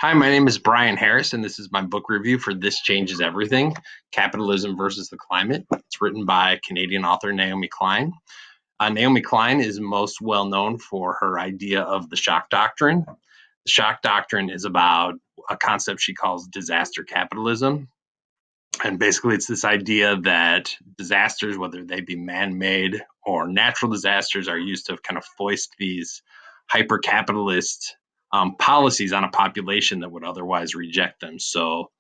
Hi, my name is Brian Harris, and this is my book review for This Changes Everything: Capitalism versus the Climate. It's written by Canadian author Naomi Klein. Naomi Klein is most well known for her idea of the shock doctrine. The shock doctrine is about a concept she calls disaster capitalism. And basically, it's this idea that disasters, whether they be man made or natural disasters, are used to kind of foist these hyper capitalist policies on a population that would otherwise reject them. So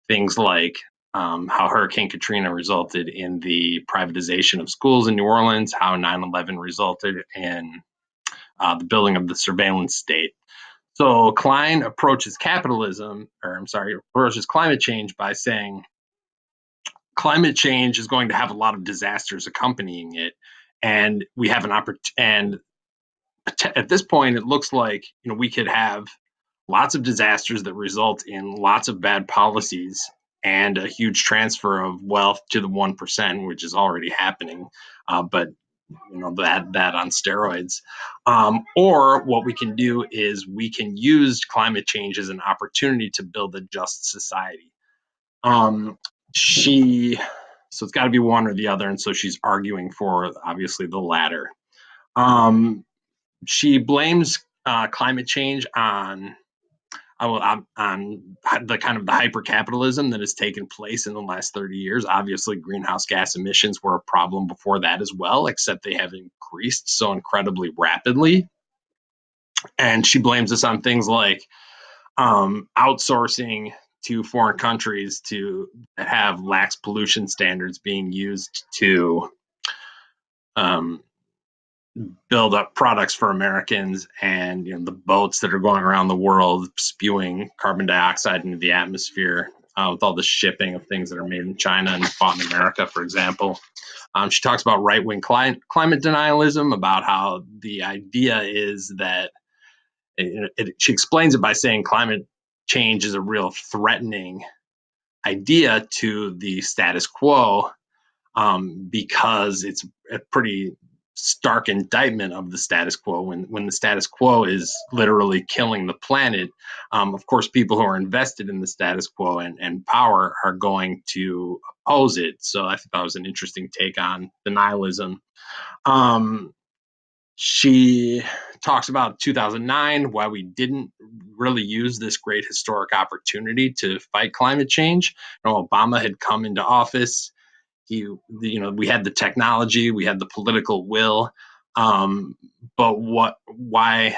things like how Hurricane Katrina resulted in the privatization of schools in New Orleans, how 9/11 resulted in the building of the surveillance state. So Klein approaches approaches climate change by saying climate change is going to have a lot of disasters accompanying it, and we have an opportunity. And at this point, it looks like we could have lots of disasters that result in lots of bad policies and a huge transfer of wealth to the 1%, which is already happening, but that on steroids. Or what we can do is we can use climate change as an opportunity to build a just society. Um, she so it's got to be one or the other, and so she's arguing for obviously the latter. Um, she blames climate change on the kind of the hyper capitalism that has taken place in the last 30 years. Obviously, greenhouse gas emissions were a problem before that as well, except they have increased so incredibly rapidly. And she blames us on things like outsourcing to foreign countries to have lax pollution standards being used to um, build up products for Americans, and the boats that are going around the world spewing carbon dioxide into the atmosphere with all the shipping of things that are made in China and bought in America, for example. She talks about right-wing climate denialism, about how the idea is that she explains it by saying climate change is a real threatening idea to the status quo, because it's a pretty stark indictment of the status quo when the status quo is literally killing the planet. Of course, people who are invested in the status quo and power are going to oppose it. So I thought that was an interesting take on denialism. She talks about 2009, why we didn't really use this great historic opportunity to fight climate change. Obama had come into office. We had the technology, we had the political will, but why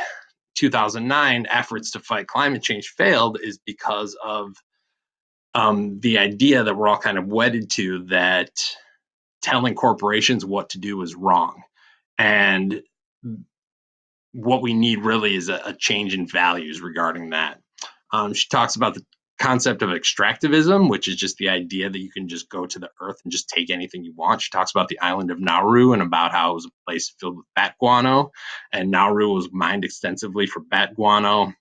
2009 efforts to fight climate change failed is because of the idea that we're all kind of wedded to, that telling corporations what to do is wrong. And what we need really is a change in values regarding that. She talks about the concept of extractivism, which is just the idea that you can just go to the earth and just take anything you want. She talks about the island of Nauru and about how it was a place filled with bat guano, and Nauru was mined extensively for bat guano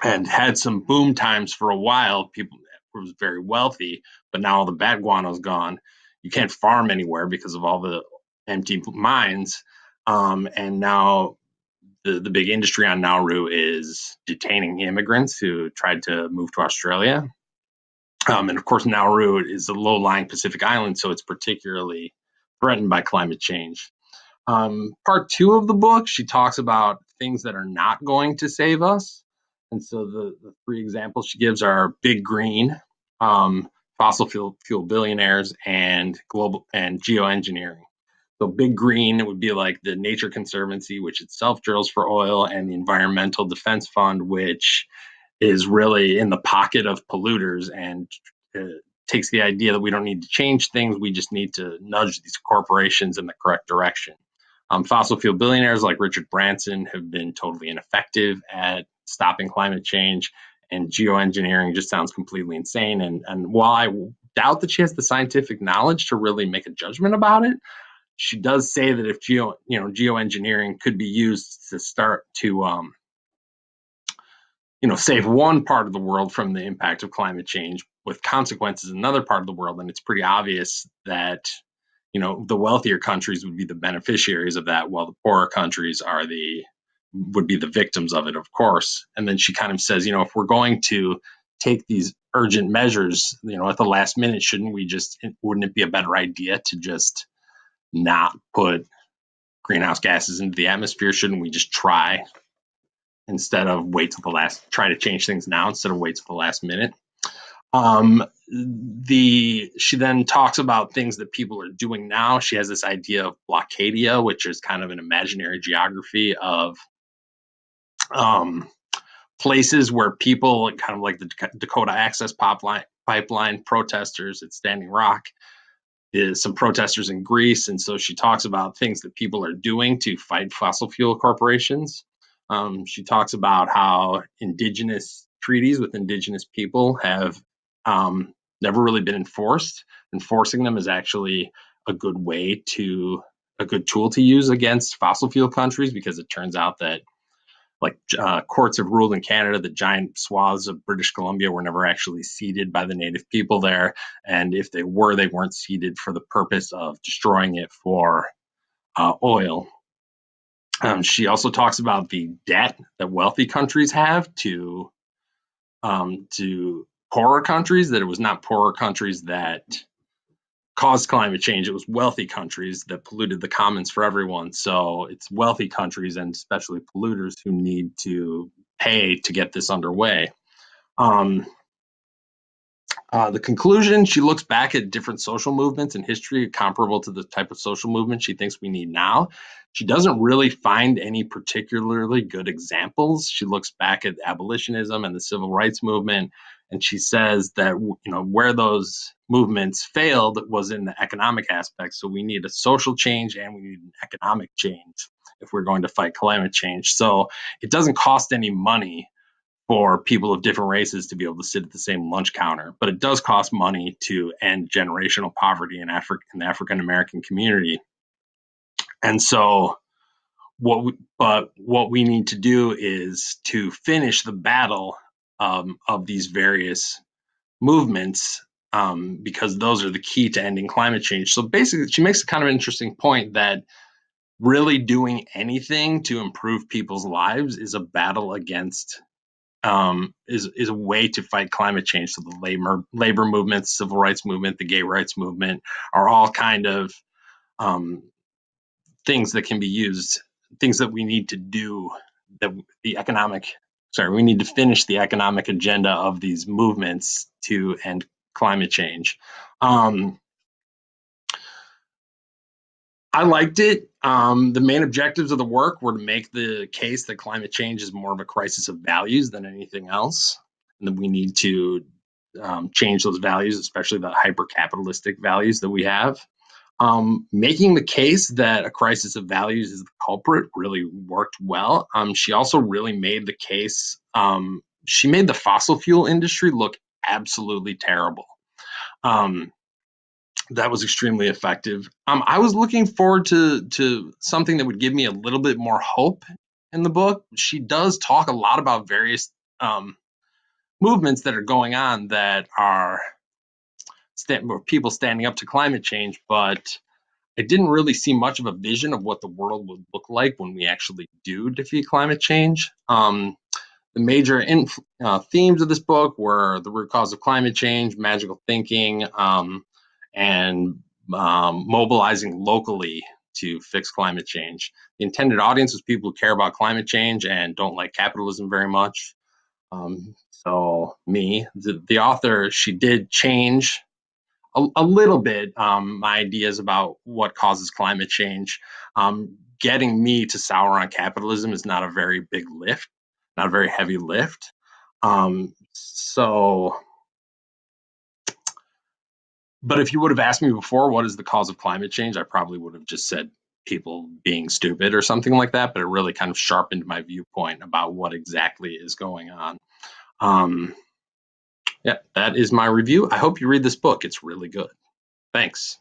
and had some boom times for a while. People was very wealthy, but now all the bat guano is gone. You can't farm anywhere because of all the empty mines, and now the big industry on Nauru is detaining immigrants who tried to move to Australia. And of course, Nauru is a low-lying Pacific island, so it's particularly threatened by climate change. Part two of the book, she talks about things that are not going to save us. And so the three examples she gives are big green, fossil fuel billionaires, and global and geoengineering. So big green, it would be like the Nature Conservancy, which itself drills for oil, and the Environmental Defense Fund, which is really in the pocket of polluters and takes the idea that we don't need to change things. We just need to nudge these corporations in the correct direction. Fossil fuel billionaires like Richard Branson have been totally ineffective at stopping climate change, and geoengineering just sounds completely insane. And while I doubt that she has the scientific knowledge to really make a judgment about it, she does say that if geoengineering could be used to start to save one part of the world from the impact of climate change with consequences in another part of the world, then it's pretty obvious that the wealthier countries would be the beneficiaries of that, while the poorer countries are the would be the victims of it, of course. And then she kind of says, if we're going to take these urgent measures, at the last minute, wouldn't it be a better idea to just not put greenhouse gases into the atmosphere? Shouldn't we just try try to change things now instead of wait till the last minute? She then talks about things that people are doing now. She has this idea of blockadia, which is kind of an imaginary geography of places where people, kind of like the Dakota Access Pipeline protesters at Standing Rock, is some protesters in Greece. And so she talks about things that people are doing to fight fossil fuel corporations. She talks about how indigenous treaties with indigenous people have never really been enforced. Enforcing them is actually a good tool to use against fossil fuel countries, because it turns out that courts have ruled in Canada that giant swaths of British Columbia were never actually ceded by the native people there. And if they were, they weren't ceded for the purpose of destroying it for oil. She also talks about the debt that wealthy countries have to poorer countries, that it was not poorer countries that caused climate change. It was wealthy countries that polluted the commons for everyone. So it's wealthy countries, and especially polluters, who need to pay to get this underway. The conclusion, she looks back at different social movements in history comparable to the type of social movement she thinks we need now. She doesn't really find any particularly good examples. She looks back at abolitionism and the civil rights movement, and she says that where those movements failed was in the economic aspect. So we need a social change and we need an economic change if we're going to fight climate change. So it doesn't cost any money for people of different races to be able to sit at the same lunch counter, but it does cost money to end generational poverty in the African American community. And so what we need to do is to finish the battle of these various movements, because those are the key to ending climate change. So basically, she makes a kind of interesting point that really doing anything to improve people's lives is a battle against is a way to fight climate change. So the labor movement, civil rights movement, the gay rights movement are all kind of things that can be used, things that we need to do, we need to finish the economic agenda of these movements to end climate change. I liked it. The main objectives of the work were to make the case that climate change is more of a crisis of values than anything else, and that we need to change those values, especially the hyper-capitalistic values that we have. Making the case that a crisis of values is the culprit really worked well. She also really made the case. She made the fossil fuel industry look absolutely terrible. That was extremely effective. I was looking forward to something that would give me a little bit more hope in the book. She does talk a lot about various movements that are going on that are people standing up to climate change, but I didn't really see much of a vision of what the world would look like when we actually do defeat climate change. The major themes of this book were the root cause of climate change, magical thinking, and mobilizing locally to fix climate change. The intended audience was people who care about climate change and don't like capitalism very much. So me, the author, she did change a little bit my ideas about what causes climate change. Getting me to sour on capitalism is not a very big lift, not a very heavy lift. But if you would have asked me before, what is the cause of climate change, I probably would have just said people being stupid or something like that. But it really kind of sharpened my viewpoint about what exactly is going on. Yeah, that is my review. I hope you read this book. It's really good. Thanks.